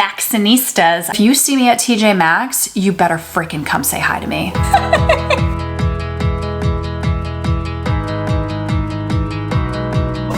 Maxinistas. If you see me at TJ Maxx, you better freaking come say hi to me.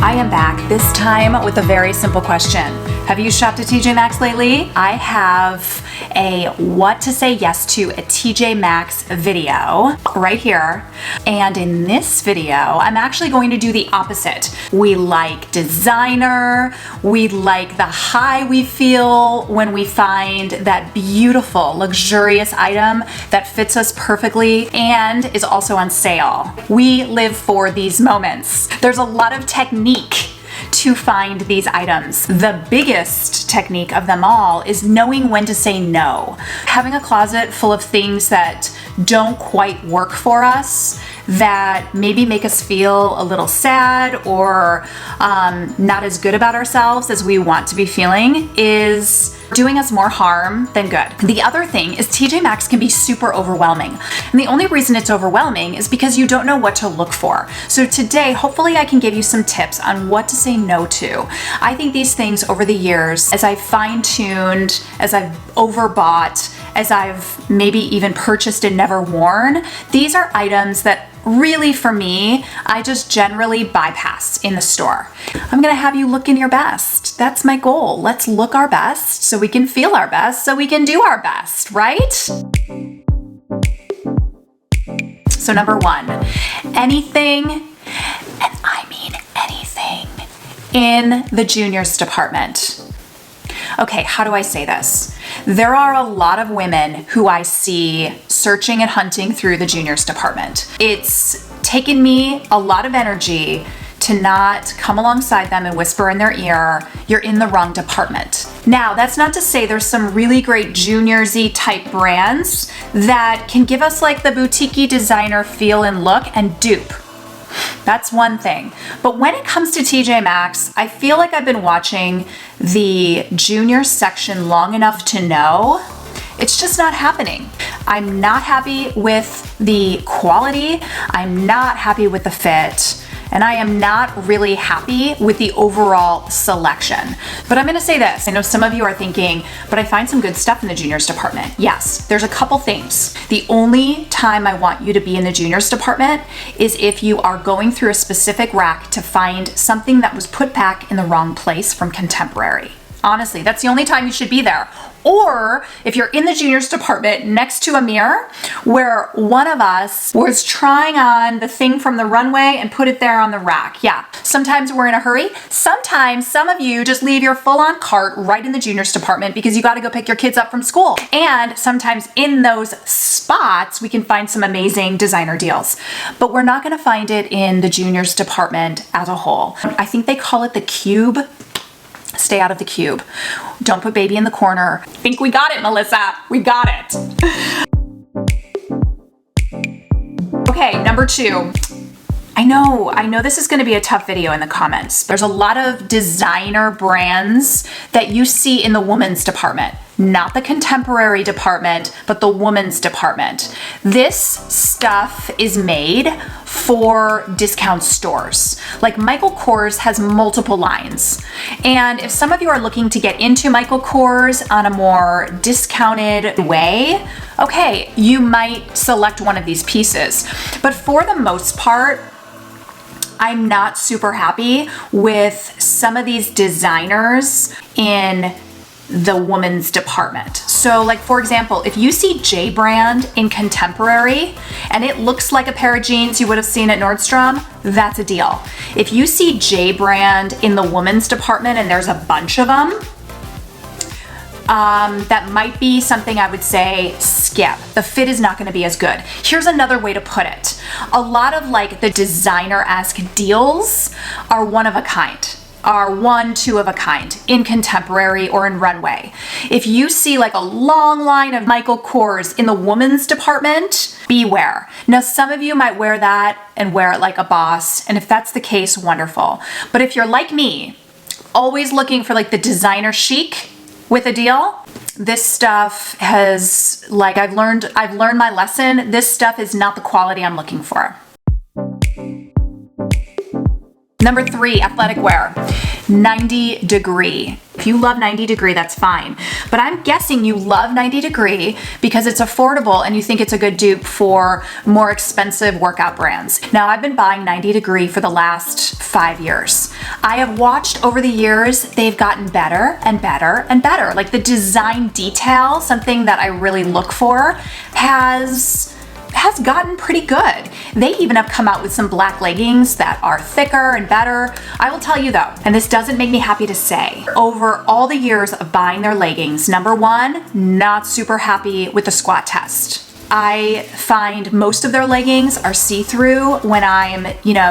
I am back, this time with a very simple question. Have you shopped at TJ Maxx lately? I have a what to say yes to at TJ Maxx video right here. And in this video, I'm actually going to do the opposite. We like designer, we like the high we feel when we find that beautiful, luxurious item that fits us perfectly and is also on sale. We live for these moments. There's a lot of technique to find these items. The biggest technique of them all is knowing when to say no. Having a closet full of things that don't quite work for us, that maybe make us feel a little sad or not as good about ourselves as we want to be feeling, is doing us more harm than good. The other thing is TJ Maxx can be super overwhelming. And the only reason it's overwhelming is because you don't know what to look for. So today, hopefully I can give you some tips on what to say no to. I think these things over the years, as I've fine-tuned, as I've overbought, as I've maybe even purchased and never worn, these are items that really, for me, I just generally bypass in the store. I'm gonna have you looking your best. That's my goal. Let's look our best so we can feel our best, so we can do our best, right? So number one, anything, and I mean anything, in the juniors department. Okay, how do I say this? There are a lot of women who I see searching and hunting through the juniors department. It's taken me a lot of energy to not come alongside them and whisper in their ear, you're in the wrong department. Now, that's not to say there's some really great juniorsy type brands that can give us like the boutique-y designer feel and look and dupe. That's one thing. But when it comes to TJ Maxx, I feel like I've been watching the junior section long enough to know it's just not happening. I'm not happy with the quality. I'm not happy with the fit. And I am not really happy with the overall selection. But I'm gonna say this, I know some of you are thinking, but I find some good stuff in the juniors department. Yes, there's a couple things. The only time I want you to be in the juniors department is if you are going through a specific rack to find something that was put back in the wrong place from contemporary. Honestly, that's the only time you should be there. Or if you're in the juniors department next to a mirror where one of us was trying on the thing from the runway and put it there on the rack. Yeah, sometimes we're in a hurry. Sometimes some of you just leave your full-on cart right in the juniors department because you got to go pick your kids up from school. And sometimes in those spots, we can find some amazing designer deals. But we're not going to find it in the juniors department as a whole. I think they call it the cube. Stay out of the cube. Don't put baby in the corner. I think we got it, Melissa. We got it. Okay, number two. I know this is gonna be a tough video in the comments. There's a lot of designer brands that you see in the women's department. Not the contemporary department, but the women's department. This stuff is made for discount stores. Like Michael Kors has multiple lines. And if some of you are looking to get into Michael Kors on a more discounted way, okay, you might select one of these pieces. But for the most part, I'm not super happy with some of these designers in the women's department. So like, for example, if you see J brand in contemporary and it looks like a pair of jeans you would have seen at Nordstrom, that's a deal. If you see J brand in the women's department and there's a bunch of them, that might be something I would say skip. The fit is not going to be as good. Here's another way to put it. A lot of like the designer-esque deals are one of a kind. Are one, two of a kind in contemporary or in runway. If you see like a long line of Michael Kors in the women's department, beware. Now, some of you might wear that and wear it like a boss. And if that's the case, wonderful. But if you're like me, always looking for like the designer chic with a deal, this stuff has, like I've learned my lesson. This stuff is not the quality I'm looking for. Number 3, athletic wear, 90 degree. If you love 90 degree, that's fine. But I'm guessing you love 90 degree because it's affordable and you think it's a good dupe for more expensive workout brands. Now, I've been buying 90 degree for the last 5 years. I have watched over the years, they've gotten better and better and better. Like the design detail, something that I really look for, has gotten pretty good. They even have come out with some black leggings that are thicker and better. I will tell you though, and this doesn't make me happy to say, over all the years of buying their leggings, number 1, not super happy with the squat test. I find most of their leggings are see-through when I'm,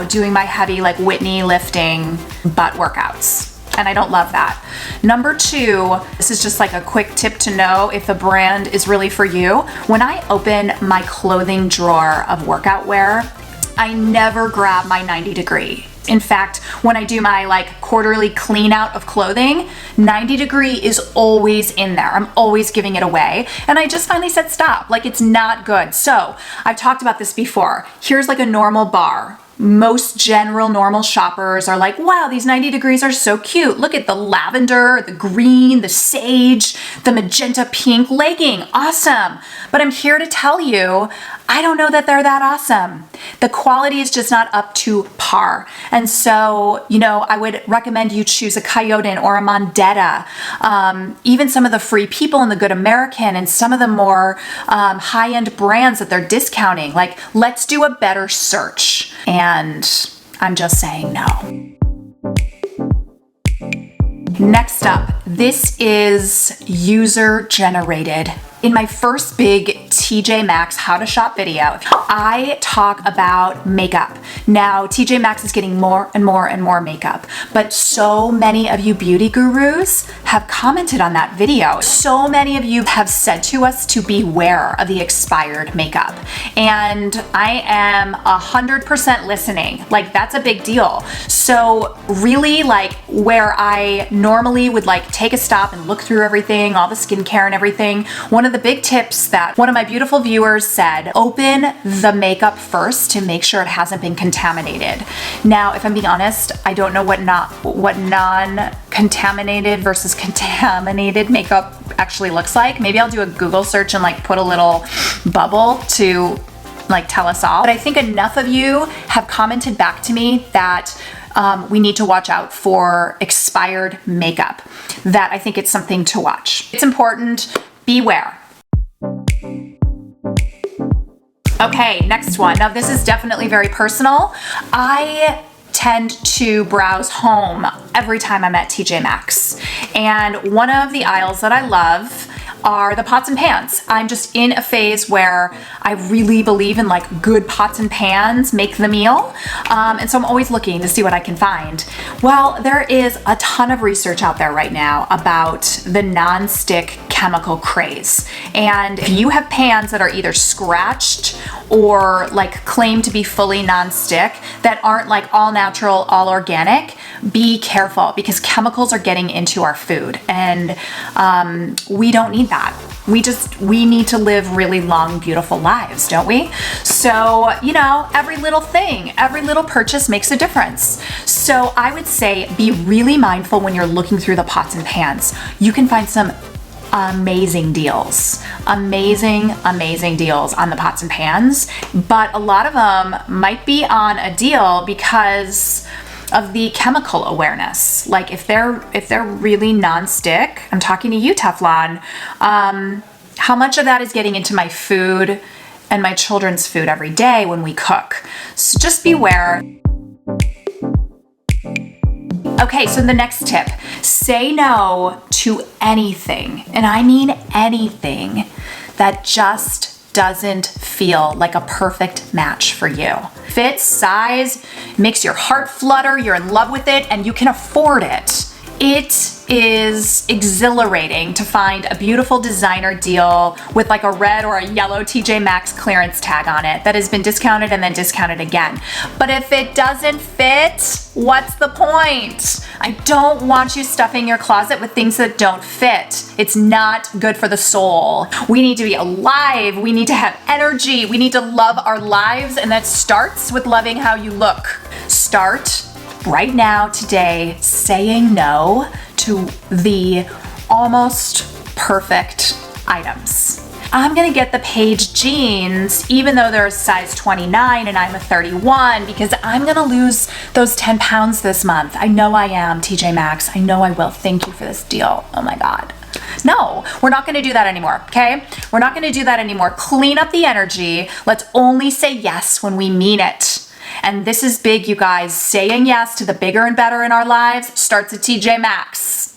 doing my heavy like Whitney lifting butt workouts. And I don't love that. Number 2, this is just like a quick tip to know if a brand is really for you. When I open my clothing drawer of workout wear, I never grab my 90 degree. In fact, when I do my like quarterly clean out of clothing, 90 degree is always in there. I'm always giving it away. And I just finally said stop, like it's not good. So I've talked about this before. Here's like a normal bar. Most general normal shoppers are like, wow, these 90 degrees are so cute. Look at the lavender, the green, the sage, the magenta pink legging. Awesome. But I'm here to tell you, I don't know that they're that awesome. The quality is just not up to par. And so, I would recommend you choose a Coyote or a Mondetta, even some of the Free People and the Good American and some of the more high-end brands that they're discounting. Like, let's do a better search. And I'm just saying no. Next up, this is user-generated. In my first big TJMAXX How to Shop video, I talk about makeup. Now, TJMAXX is getting more and more and more makeup, but so many of you beauty gurus have commented on that video. So many of you have said to us to beware of the expired makeup. And I am 100% listening. Like, that's a big deal. So really, like, where I normally would like take a stop and look through everything, all the skincare and everything, one of the big tips that one of my beautiful viewers said, open the makeup first to make sure it hasn't been contaminated. Now, if I'm being honest, I don't know what non-contaminated versus contaminated makeup actually looks like. Maybe I'll do a Google search and like put a little bubble to like tell us all. But I think enough of you have commented back to me that we need to watch out for expired makeup, that I think it's something to watch. It's important. Beware. Okay, next one. Now this is definitely very personal. I tend to browse home every time I'm at TJMAXX. And one of the aisles that I love are the pots and pans. I'm just in a phase where I really believe in like good pots and pans make the meal. And so I'm always looking to see what I can find. Well, there is a ton of research out there right now about the non-stick chemical craze. And if you have pans that are either scratched or like claim to be fully non-stick that aren't like all natural, all organic, be careful because chemicals are getting into our food and we don't need that. We need to live really long, beautiful lives, don't we? So, every little thing, every little purchase makes a difference. So I would say be really mindful when you're looking through the pots and pans. You can find some amazing deals, amazing deals on the pots and pans, but a lot of them might be on a deal because of the chemical awareness. Like if they're really non-stick, I'm talking to you, Teflon, how much of that is getting into my food and my children's food every day when we cook? So just beware. Okay, so the next tip, say no to anything, and I mean anything, that just doesn't feel like a perfect match for you. Fit, size, makes your heart flutter, you're in love with it, and you can afford it. It is exhilarating to find a beautiful designer deal with like a red or a yellow TJMAXX clearance tag on it that has been discounted and then discounted again. But if it doesn't fit, what's the point? I don't want you stuffing your closet with things that don't fit. It's not good for the soul. We need to be alive. We need to have energy. We need to love our lives, and that starts with loving how you look. Start right now, today, saying no to the almost perfect items. I'm gonna get the Paige jeans, even though they're a size 29 and I'm a 31, because I'm gonna lose those 10 pounds this month. I know I am, TJMAXX. I know I will. Thank you for this deal. Oh my God. No, we're not gonna do that anymore, okay? We're not gonna do that anymore. Clean up the energy. Let's only say yes when we mean it. And this is big, you guys. Saying yes to the bigger and better in our lives starts at TJMAXX.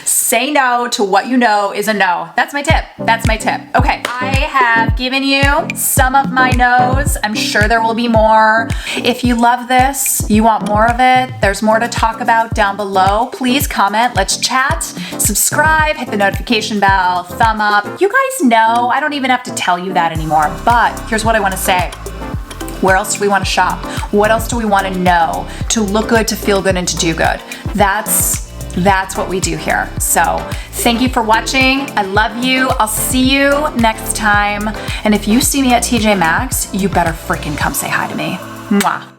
Say no to what you know is a no. That's my tip. That's my tip. Okay, I have given you some of my no's. I'm sure there will be more. If you love this, you want more of it, there's more to talk about down below. Please comment, let's chat, subscribe, hit the notification bell, thumb up. You guys know, I don't even have to tell you that anymore, but here's what I wanna say. Where else do we want to shop? What else do we want to know to look good, to feel good, and to do good? That's what we do here. So thank you for watching. I love you. I'll see you next time. And if you see me at TJMAXX, you better freaking come say hi to me. Mwah.